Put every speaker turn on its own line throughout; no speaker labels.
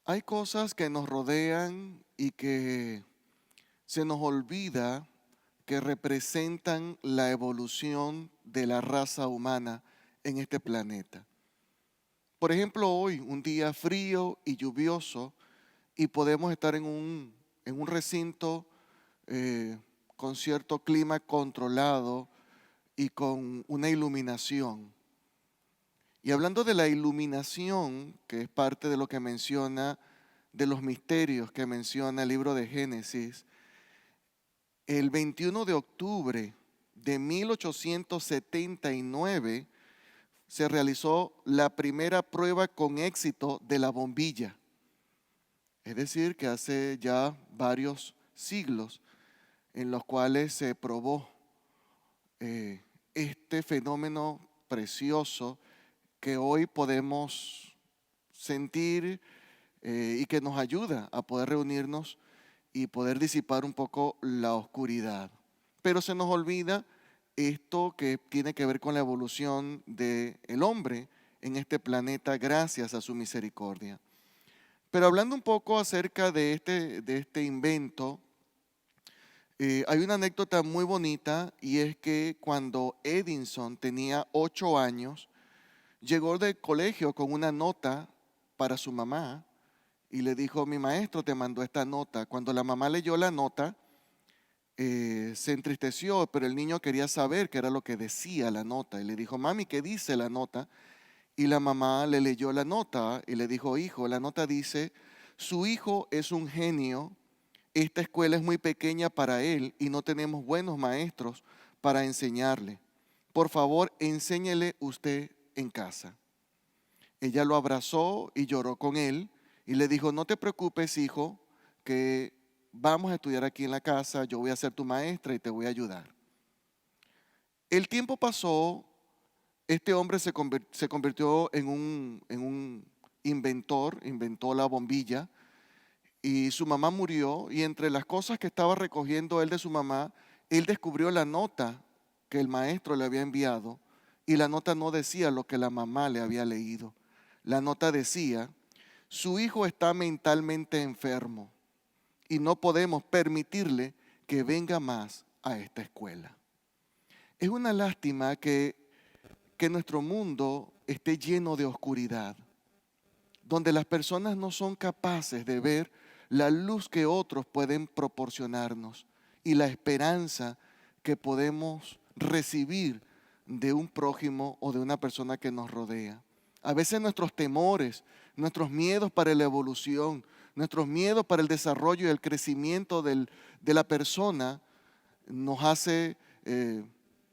Hay cosas que nos rodean y que se nos olvida que representan la evolución de la raza humana en este planeta. Por ejemplo, hoy, un día frío y lluvioso, y podemos estar en un recinto eh, con cierto clima controlado y con una iluminación. Y hablando de la iluminación, que es parte de lo que menciona, de los misterios que menciona el libro de Génesis, el 21 de octubre de 1879 se realizó la primera prueba con éxito de la bombilla. Es decir, que hace ya varios siglos en los cuales se probó este fenómeno precioso que hoy podemos sentir y que nos ayuda a poder reunirnos y poder disipar un poco la oscuridad. Pero se nos olvida esto que tiene que ver con la evolución del hombre en este planeta gracias a su misericordia. Pero hablando un poco acerca de este invento, hay una anécdota muy bonita y es que cuando Edison tenía 8 años, llegó del colegio con una nota para su mamá y le dijo: mi maestro te mandó esta nota. Cuando la mamá leyó la nota, se entristeció, pero el niño quería saber qué era lo que decía la nota. Y le dijo: mami, ¿qué dice la nota? Y la mamá le leyó la nota y le dijo: hijo, la nota dice, su hijo es un genio, esta escuela es muy pequeña para él y no tenemos buenos maestros para enseñarle. Por favor, enséñele usted en casa. Ella lo abrazó y lloró con él y le dijo: no te preocupes, hijo, que vamos a estudiar aquí en la casa, yo voy a ser tu maestra y te voy a ayudar. El tiempo pasó, este hombre se convirtió en un inventor, inventó la bombilla y su mamá murió, y entre las cosas que estaba recogiendo él de su mamá, él descubrió la nota que el maestro le había enviado, y la nota no decía lo que la mamá le había leído. La nota decía: su hijo está mentalmente enfermo y no podemos permitirle que venga más a esta escuela. Es una lástima que nuestro mundo esté lleno de oscuridad, donde las personas no son capaces de ver la luz que otros pueden proporcionarnos y la esperanza que podemos recibir de un prójimo o de una persona que nos rodea. A veces nuestros temores, nuestros miedos para la evolución, nuestros miedos para el desarrollo y el crecimiento de la persona nos hace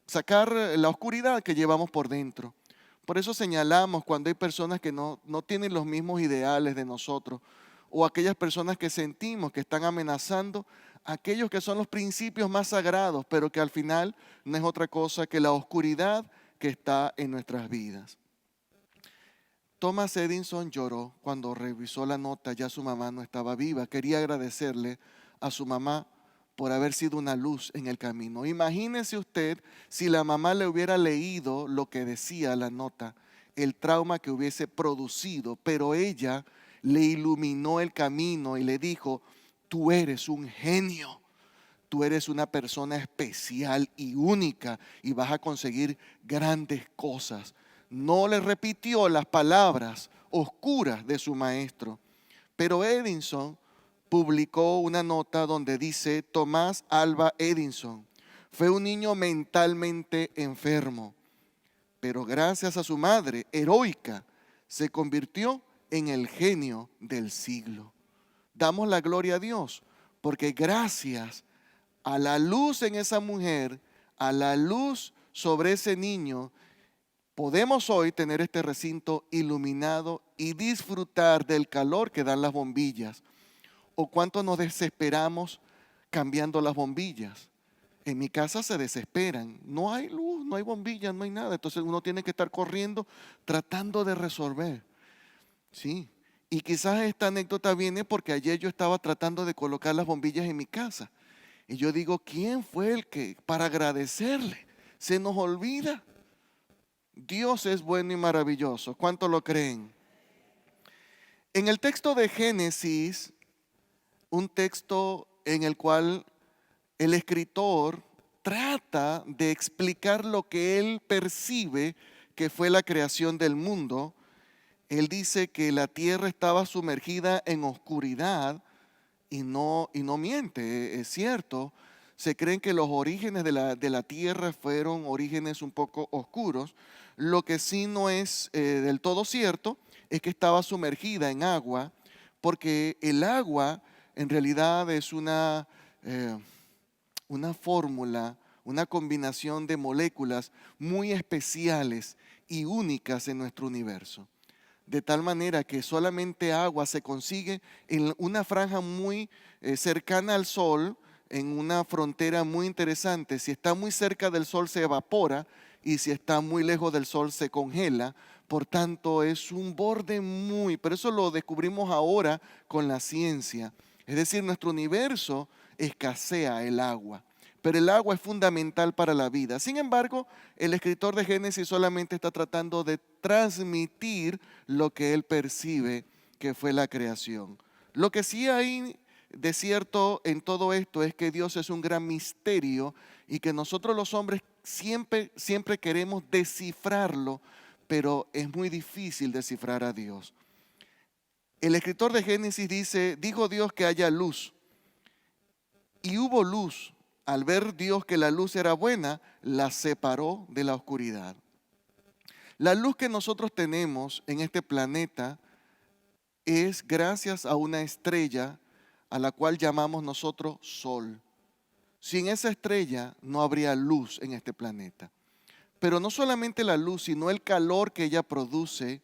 sacar la oscuridad que llevamos por dentro. Por eso señalamos cuando hay personas que no tienen los mismos ideales de nosotros, o aquellas personas que sentimos que están amenazando aquellos que son los principios más sagrados, pero que al final no es otra cosa que la oscuridad que está en nuestras vidas. Thomas Edison lloró cuando revisó la nota, ya su mamá no estaba viva. Quería agradecerle a su mamá por haber sido una luz en el camino. Imagínese usted si la mamá le hubiera leído lo que decía la nota, el trauma que hubiese producido, pero ella le iluminó el camino y le dijo: tú eres un genio. Tú eres una persona especial y única y vas a conseguir grandes cosas. No le repitió las palabras oscuras de su maestro. Pero Edison publicó una nota donde dice: Tomás Alva Edison fue un niño mentalmente enfermo, pero gracias a su madre heroica se convirtió en el genio del siglo. Damos la gloria a Dios porque gracias a la luz en esa mujer, a la luz sobre ese niño, podemos hoy tener este recinto iluminado y disfrutar del calor que dan las bombillas. ¿O cuánto nos desesperamos cambiando las bombillas? En mi casa se desesperan, no hay luz, no hay bombillas, no hay nada. Entonces uno tiene que estar corriendo tratando de resolver. Sí. Y quizás esta anécdota viene porque ayer yo estaba tratando de colocar las bombillas en mi casa. Y yo digo: ¿quién fue el que para agradecerle? Se nos olvida. Dios es bueno y maravilloso. ¿Cuánto lo creen? En el texto de Génesis, un texto en el cual el escritor trata de explicar lo que él percibe que fue la creación del mundo. Él dice que la tierra estaba sumergida en oscuridad y no miente, es cierto. Se creen que los orígenes de la tierra fueron orígenes un poco oscuros. Lo que sí no es del todo cierto es que estaba sumergida en agua, porque el agua en realidad es eh, una fórmula, una combinación de moléculas muy especiales y únicas en nuestro universo. De tal manera que solamente agua se consigue en una franja muy cercana al Sol, en una frontera muy interesante. Si está muy cerca del Sol se evapora y si está muy lejos del Sol se congela. Por tanto, es un borde pero eso lo descubrimos ahora con la ciencia. Es decir, nuestro universo escasea el agua, pero el agua es fundamental para la vida. Sin embargo, el escritor de Génesis solamente está tratando de transmitir lo que él percibe que fue la creación. Lo que sí hay de cierto en todo esto es que Dios es un gran misterio y que nosotros los hombres siempre queremos descifrarlo, pero es muy difícil descifrar a Dios. El escritor de Génesis dice, dijo Dios que haya luz y hubo luz. Al ver Dios que la luz era buena, la separó de la oscuridad. La luz que nosotros tenemos en este planeta es gracias a una estrella a la cual llamamos nosotros Sol. Sin esa estrella no habría luz en este planeta. Pero no solamente la luz, sino el calor que ella produce,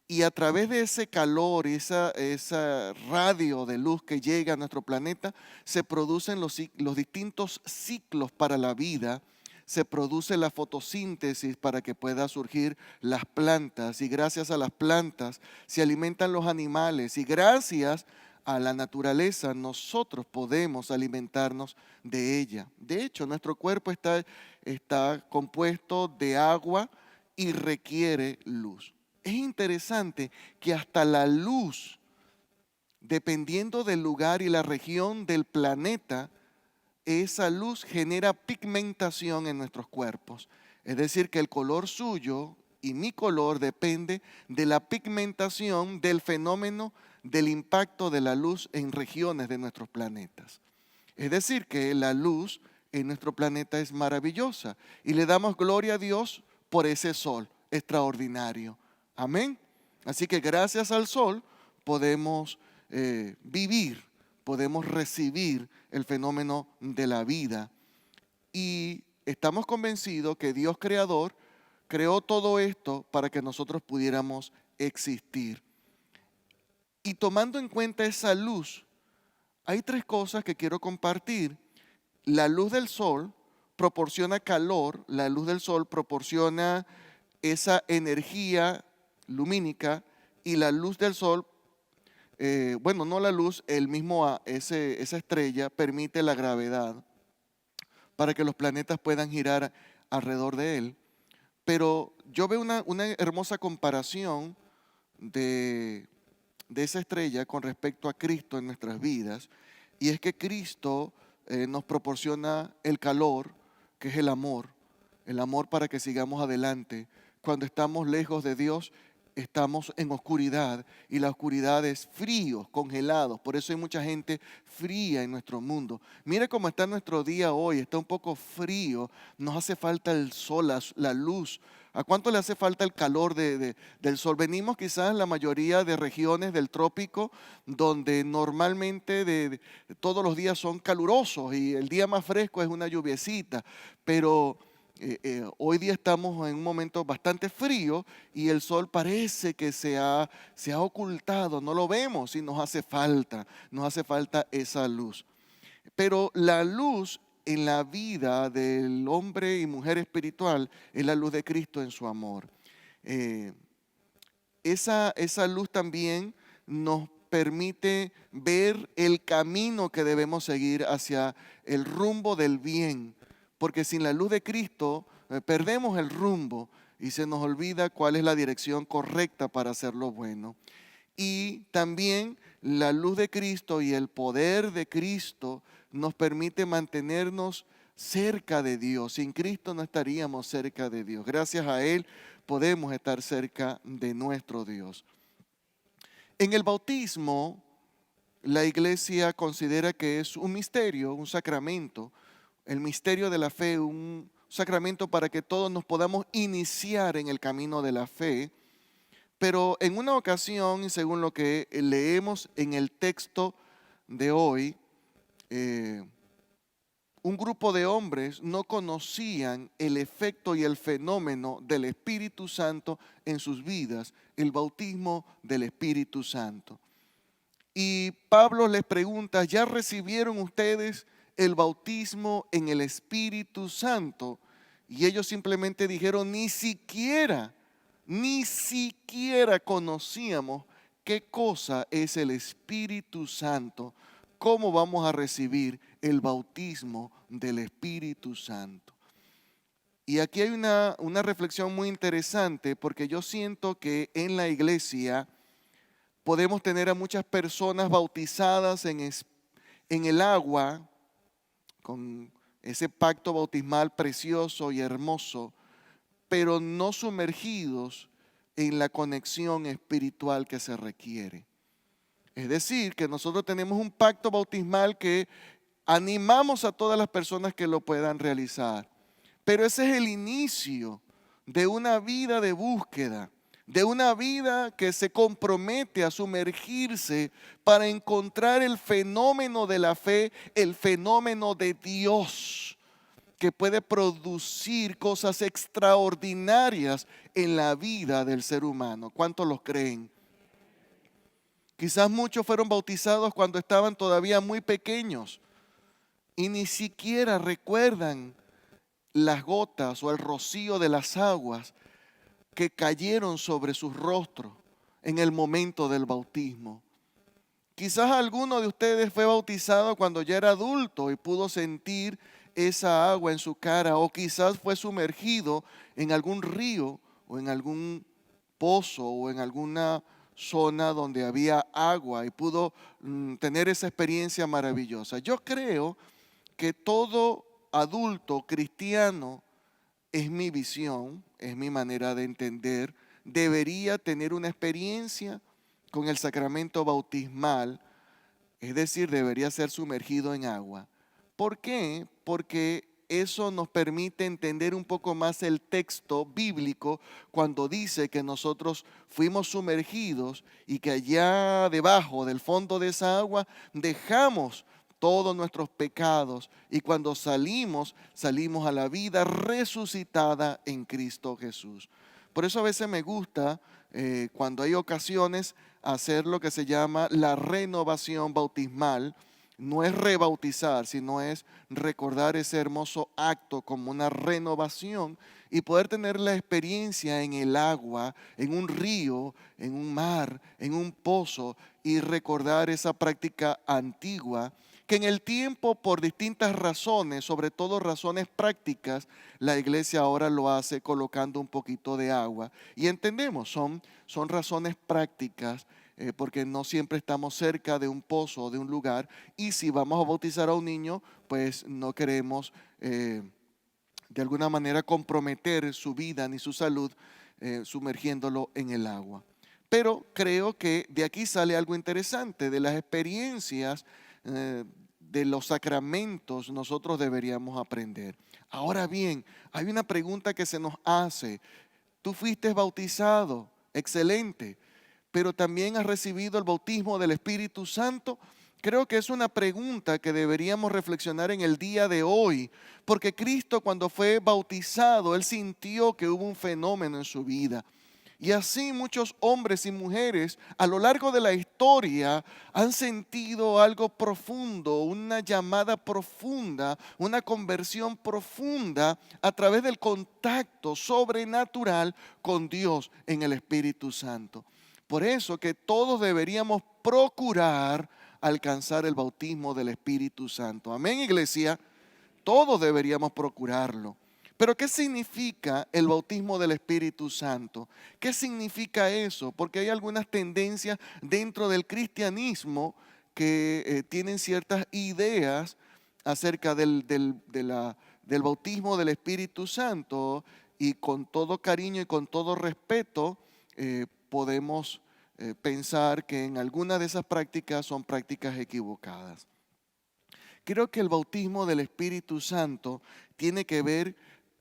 y a través de ese calor y esa radio de luz que llega a nuestro planeta, se producen los distintos ciclos para la vida. Se produce la fotosíntesis para que puedan surgir las plantas, y gracias a las plantas se alimentan los animales, y gracias a la naturaleza nosotros podemos alimentarnos de ella. De hecho, nuestro cuerpo está compuesto de agua y requiere luz. Es interesante que hasta la luz, dependiendo del lugar y la región del planeta, esa luz genera pigmentación en nuestros cuerpos. Es decir, que el color suyo y mi color depende de la pigmentación del fenómeno del impacto de la luz en regiones de nuestros planetas. Es decir, que la luz en nuestro planeta es maravillosa y le damos gloria a Dios por ese sol extraordinario. Amén. Así que gracias al sol podemos vivir, podemos recibir el fenómeno de la vida. Y estamos convencidos que Dios creador creó todo esto para que nosotros pudiéramos existir. Y tomando en cuenta esa luz, hay tres cosas que quiero compartir. La luz del sol proporciona calor, la luz del sol proporciona esa energía lumínica, y la luz del sol, no la luz, esa estrella permite la gravedad para que los planetas puedan girar alrededor de él. Pero yo veo una hermosa comparación de esa estrella con respecto a Cristo en nuestras vidas, y es que Cristo nos proporciona el calor, que es el amor para que sigamos adelante. Cuando estamos lejos de Dios, estamos en oscuridad, y la oscuridad es frío, congelados. Por eso hay mucha gente fría en nuestro mundo. Mire cómo está nuestro día hoy, está un poco frío. Nos hace falta el sol, la luz. ¿A cuánto le hace falta el calor del sol? Venimos quizás en la mayoría de regiones del trópico, donde normalmente todos los días son calurosos y el día más fresco es una lluviecita, pero hoy día estamos en un momento bastante frío y el sol parece que se ha ocultado, no lo vemos, y nos hace falta esa luz. Pero la luz en la vida del hombre y mujer espiritual es la luz de Cristo en su amor. Esa luz también nos permite ver el camino que debemos seguir hacia el rumbo del bien, porque sin la luz de Cristo perdemos el rumbo y se nos olvida cuál es la dirección correcta para hacer lo bueno. Y también la luz de Cristo y el poder de Cristo nos permite mantenernos cerca de Dios. Sin Cristo no estaríamos cerca de Dios. Gracias a Él podemos estar cerca de nuestro Dios. En el bautismo, la iglesia considera que es un misterio, un sacramento, el misterio de la fe, un sacramento para que todos nos podamos iniciar en el camino de la fe. Pero en una ocasión, y según lo que leemos en el texto de hoy, un grupo de hombres no conocían el efecto y el fenómeno del Espíritu Santo en sus vidas, el bautismo del Espíritu Santo. Y Pablo les pregunta, ¿ya recibieron ustedes el bautismo en el Espíritu Santo? Y ellos simplemente dijeron, ni siquiera conocíamos qué cosa es el Espíritu Santo. ¿Cómo vamos a recibir el bautismo del Espíritu Santo? Y aquí hay una reflexión muy interesante, porque yo siento que en la iglesia podemos tener a muchas personas bautizadas en el agua, con ese pacto bautismal precioso y hermoso, pero no sumergidos en la conexión espiritual que se requiere. Es decir, que nosotros tenemos un pacto bautismal que animamos a todas las personas que lo puedan realizar, pero ese es el inicio de una vida de búsqueda, de una vida que se compromete a sumergirse para encontrar el fenómeno de la fe, el fenómeno de Dios, que puede producir cosas extraordinarias en la vida del ser humano. ¿Cuántos los creen? Quizás muchos fueron bautizados cuando estaban todavía muy pequeños y ni siquiera recuerdan las gotas o el rocío de las aguas que cayeron sobre sus rostros en el momento del bautismo. Quizás alguno de ustedes fue bautizado cuando ya era adulto y pudo sentir esa agua en su cara, o quizás fue sumergido en algún río o en algún pozo o en alguna zona donde había agua y pudo tener esa experiencia maravillosa. Yo creo que todo adulto cristiano, es mi visión, es mi manera de entender, debería tener una experiencia con el sacramento bautismal, es decir, debería ser sumergido en agua. ¿Por qué? Porque eso nos permite entender un poco más el texto bíblico cuando dice que nosotros fuimos sumergidos y que allá debajo del fondo de esa agua dejamos todos nuestros pecados, y cuando salimos a la vida resucitada en Cristo Jesús. Por eso a veces me gusta, cuando hay ocasiones, hacer lo que se llama la renovación bautismal. No es rebautizar, sino es recordar ese hermoso acto como una renovación y poder tener la experiencia en el agua, en un río, en un mar, en un pozo, y recordar esa práctica antigua que en el tiempo, por distintas razones, sobre todo razones prácticas, la iglesia ahora lo hace colocando un poquito de agua. Y entendemos, son razones prácticas, porque no siempre estamos cerca de un pozo o de un lugar, y si vamos a bautizar a un niño, pues no queremos de alguna manera comprometer su vida ni su salud sumergiéndolo en el agua. Pero creo que de aquí sale algo interesante, de las experiencias de los sacramentos nosotros deberíamos aprender. Ahora bien, hay una pregunta que se nos hace. Tú fuiste bautizado, excelente, pero también has recibido el bautismo del Espíritu Santo. Creo que es una pregunta que deberíamos reflexionar en el día de hoy, porque Cristo, cuando fue bautizado, Él sintió que hubo un fenómeno en su vida. Y así muchos hombres y mujeres a lo largo de la historia han sentido algo profundo, una llamada profunda, una conversión profunda a través del contacto sobrenatural con Dios en el Espíritu Santo. Por eso que todos deberíamos procurar alcanzar el bautismo del Espíritu Santo. Amén, iglesia. Todos deberíamos procurarlo. Pero ¿qué significa el bautismo del Espíritu Santo? ¿Qué significa eso? Porque hay algunas tendencias dentro del cristianismo que tienen ciertas ideas acerca del bautismo del Espíritu Santo, y con todo cariño y con todo respeto podemos pensar que en algunas de esas prácticas son prácticas equivocadas. Creo que el bautismo del Espíritu Santo tiene que ver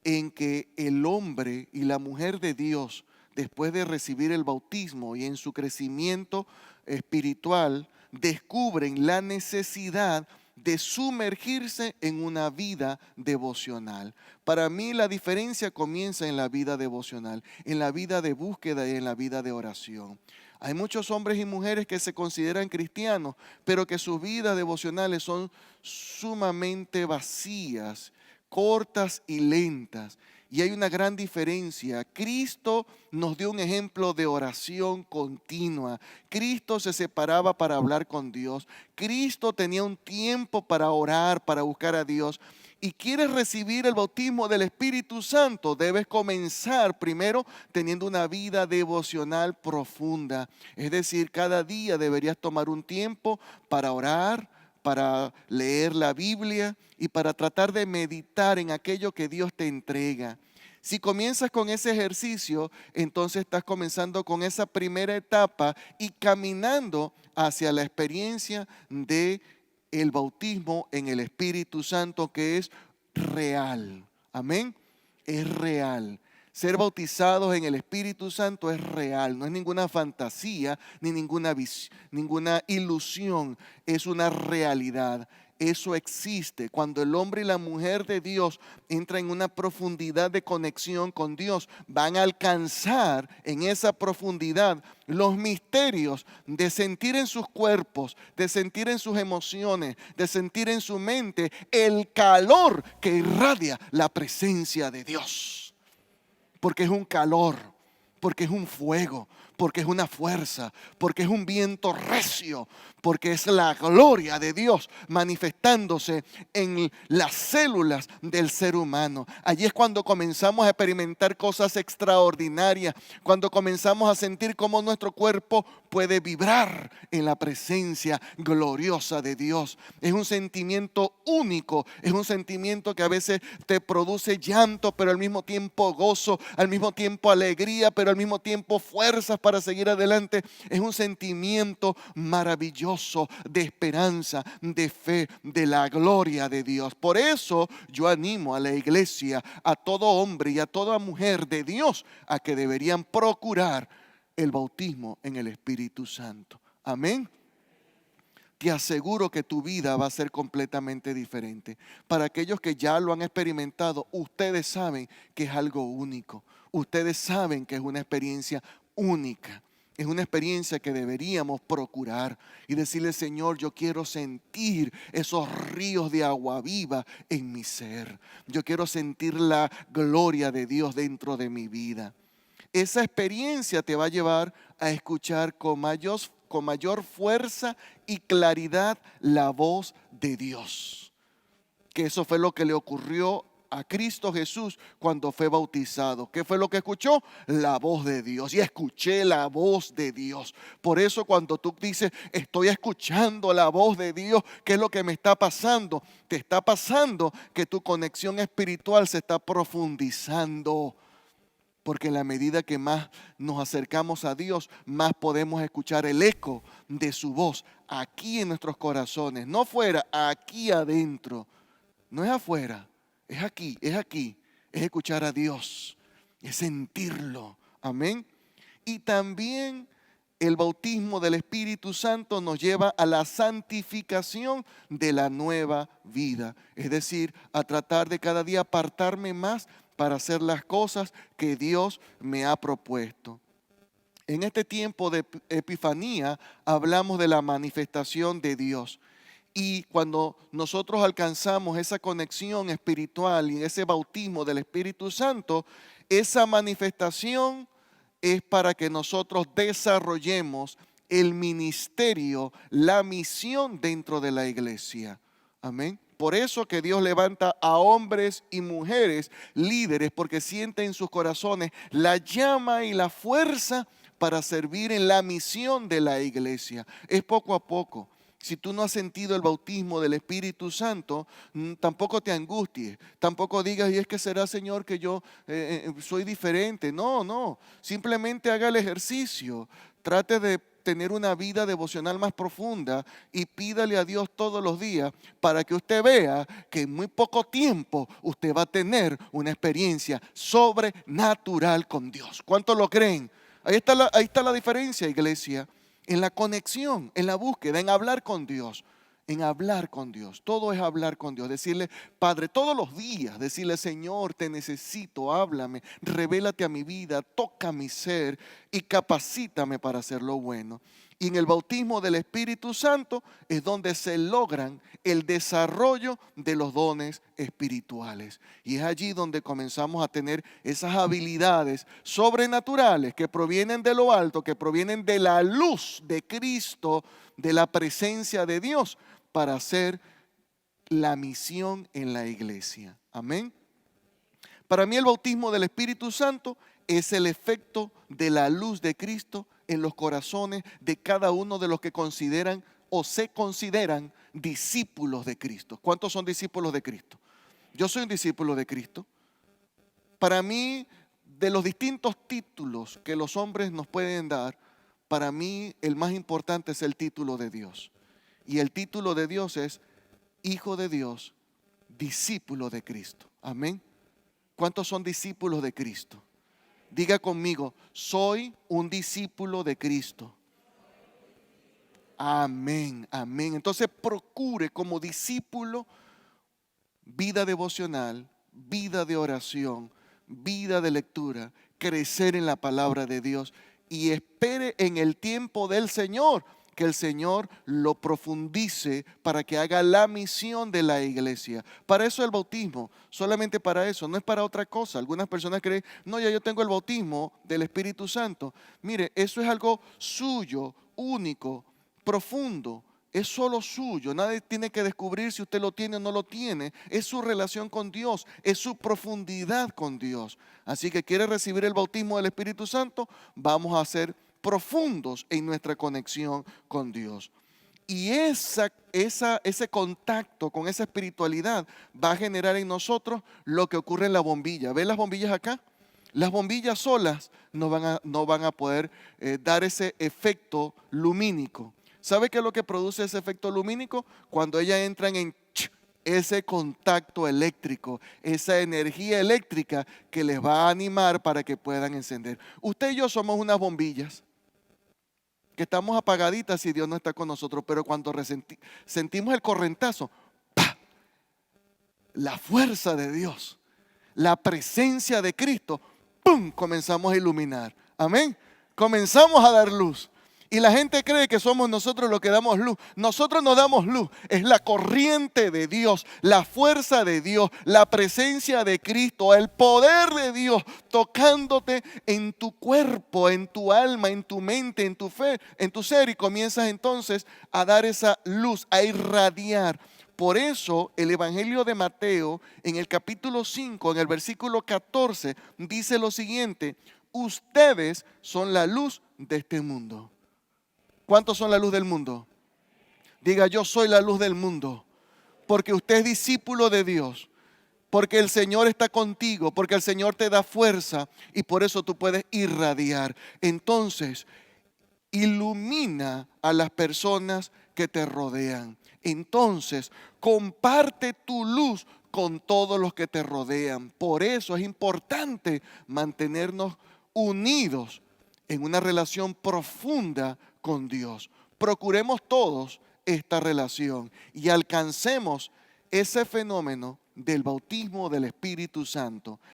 en que el hombre y la mujer de Dios, después de recibir el bautismo y en su crecimiento espiritual, descubren la necesidad de sumergirse en una vida devocional. Para mí la diferencia comienza en la vida devocional, en la vida de búsqueda y en la vida de oración. Hay muchos hombres y mujeres que se consideran cristianos, pero que sus vidas devocionales son sumamente vacías, cortas y lentas. Y hay una gran diferencia. Cristo nos dio un ejemplo de oración continua. Cristo se separaba para hablar con Dios. Cristo tenía un tiempo para orar, para buscar a Dios. Y quieres recibir el bautismo del Espíritu Santo, debes comenzar primero teniendo una vida devocional profunda. Es decir, cada día deberías tomar un tiempo para orar, para leer la Biblia y para tratar de meditar en aquello que Dios te entrega. Si comienzas con ese ejercicio, entonces estás comenzando con esa primera etapa y caminando hacia la experiencia de el bautismo en el Espíritu Santo, que es real. Amén. Es real. Ser bautizados en el Espíritu Santo es real, no es ninguna fantasía ni ninguna ilusión, es una realidad. Eso existe. Cuando el hombre y la mujer de Dios entran en una profundidad de conexión con Dios, van a alcanzar en esa profundidad los misterios de sentir en sus cuerpos, de sentir en sus emociones, de sentir en su mente el calor que irradia la presencia de Dios. Porque es un calor, porque es un fuego, porque es una fuerza, porque es un viento recio, porque es la gloria de Dios manifestándose en las células del ser humano. Allí es cuando comenzamos a experimentar cosas extraordinarias, cuando comenzamos a sentir cómo nuestro cuerpo puede vibrar en la presencia gloriosa de Dios. Es un sentimiento único, es un sentimiento que a veces te produce llanto, pero al mismo tiempo gozo, al mismo tiempo alegría, pero al mismo tiempo fuerzas para seguir adelante. Es un sentimiento maravilloso de esperanza, de fe, de la gloria de Dios. Por eso yo animo a la iglesia, a todo hombre y a toda mujer de Dios, a que deberían procurar el bautismo en el Espíritu Santo. Amén. Te aseguro que tu vida va a ser completamente diferente. Para aquellos que ya lo han experimentado, ustedes saben que es algo único. Ustedes saben que es una experiencia única. Es una experiencia que deberíamos procurar y decirle: Señor, yo quiero sentir esos ríos de agua viva en mi ser. Yo quiero sentir la gloria de Dios dentro de mi vida. Esa experiencia te va a llevar a escuchar con mayor fuerza y claridad la voz de Dios. Que eso fue lo que le ocurrió a Cristo Jesús cuando fue bautizado. ¿Qué fue lo que escuchó? La voz de Dios. Y escuché la voz de Dios. Por eso cuando tú dices: estoy escuchando la voz de Dios, ¿qué es lo que me está pasando? Te está pasando que tu conexión espiritual se está profundizando. Porque en la medida que más nos acercamos a Dios, más podemos escuchar el eco de su voz aquí en nuestros corazones. No fuera, aquí adentro. No es afuera, es aquí, es escuchar a Dios, es sentirlo. Amén. Y también el bautismo del Espíritu Santo nos lleva a la santificación de la nueva vida. Es decir, a tratar de cada día apartarme más para hacer las cosas que Dios me ha propuesto. En este tiempo de Epifanía hablamos de la manifestación de Dios. Y cuando nosotros alcanzamos esa conexión espiritual y ese bautismo del Espíritu Santo, esa manifestación es para que nosotros desarrollemos el ministerio, la misión dentro de la iglesia. Amén. por eso que Dios levanta a hombres y mujeres líderes, porque siente en sus corazones la llama y la fuerza para servir en la misión de la iglesia. Es poco a poco. Si tú no has sentido el bautismo del Espíritu Santo, tampoco te angusties, tampoco digas, y es que será, Señor, que yo soy diferente. No, no, simplemente haga el ejercicio, trate de tener una vida devocional más profunda y pídale a Dios todos los días para que usted vea que en muy poco tiempo usted va a tener una experiencia sobrenatural con Dios. ¿Cuántos lo creen? Ahí está la diferencia, iglesia. En la conexión, en la búsqueda, en hablar con Dios, en hablar con Dios. Todo es hablar con Dios, decirle, Padre, todos los días, decirle, Señor, te necesito, háblame, revélate a mi vida, toca mi ser y capacítame para hacer lo bueno. Y en el bautismo del Espíritu Santo es donde se logran el desarrollo de los dones espirituales. Y es allí donde comenzamos a tener esas habilidades sobrenaturales que provienen de lo alto, que provienen de la luz de Cristo, de la presencia de Dios, para hacer la misión en la iglesia. Amén. Para mí el bautismo del Espíritu Santo es el efecto de la luz de Cristo en los corazones de cada uno de los que consideran o se consideran discípulos de Cristo. ¿Cuántos son discípulos de Cristo? Yo soy un discípulo de Cristo. Para mí, de los distintos títulos que los hombres nos pueden dar, para mí el más importante es el título de Dios. Y el título de Dios es Hijo de Dios, discípulo de Cristo. Amén. ¿Cuántos son discípulos de Cristo? Diga conmigo, soy un discípulo de Cristo. Amén, amén. Entonces procure como discípulo vida devocional, vida de oración, vida de lectura, crecer en la palabra de Dios y espere en el tiempo del Señor, que el Señor lo profundice para que haga la misión de la iglesia. Para eso el bautismo, solamente para eso, no es para otra cosa. Algunas personas creen, no, ya yo tengo el bautismo del Espíritu Santo. Mire, eso es algo suyo, único, profundo. Es solo suyo, nadie tiene que descubrir si usted lo tiene o no lo tiene. Es su relación con Dios, es su profundidad con Dios. Así que quiere recibir el bautismo del Espíritu Santo, vamos a ser profundos en nuestra conexión con Dios. Y ese contacto con esa espiritualidad va a generar en nosotros lo que ocurre en la bombilla. ¿Ven las bombillas acá? Las bombillas solas no van a poder dar ese efecto lumínico. ¿Sabe qué es lo que produce ese efecto lumínico? Cuando ellas entran en ese contacto eléctrico, esa energía eléctrica que les va a animar para que puedan encender. Usted y yo somos unas bombillas que estamos apagaditas si Dios no está con nosotros, pero cuando sentimos el correntazo, ¡pah!, la fuerza de Dios, la presencia de Cristo, ¡pum!, comenzamos a iluminar. Amén. Comenzamos a dar luz. Y la gente cree que somos nosotros los que damos luz. Nosotros no damos luz. Es la corriente de Dios, la fuerza de Dios, la presencia de Cristo, el poder de Dios tocándote en tu cuerpo, en tu alma, en tu mente, en tu fe, en tu ser. Y comienzas entonces a dar esa luz, a irradiar. Por eso el Evangelio de Mateo en el capítulo 5, en el versículo 14, dice lo siguiente: ustedes son la luz de este mundo. ¿Cuántos son la luz del mundo? Diga, yo soy la luz del mundo. Porque usted es discípulo de Dios. Porque el Señor está contigo. Porque el Señor te da fuerza. Y por eso tú puedes irradiar. Entonces, ilumina a las personas que te rodean. Entonces, comparte tu luz con todos los que te rodean. Por eso es importante mantenernos unidos en una relación profunda con Dios. Procuremos todos esta relación y alcancemos ese fenómeno del bautismo del Espíritu Santo.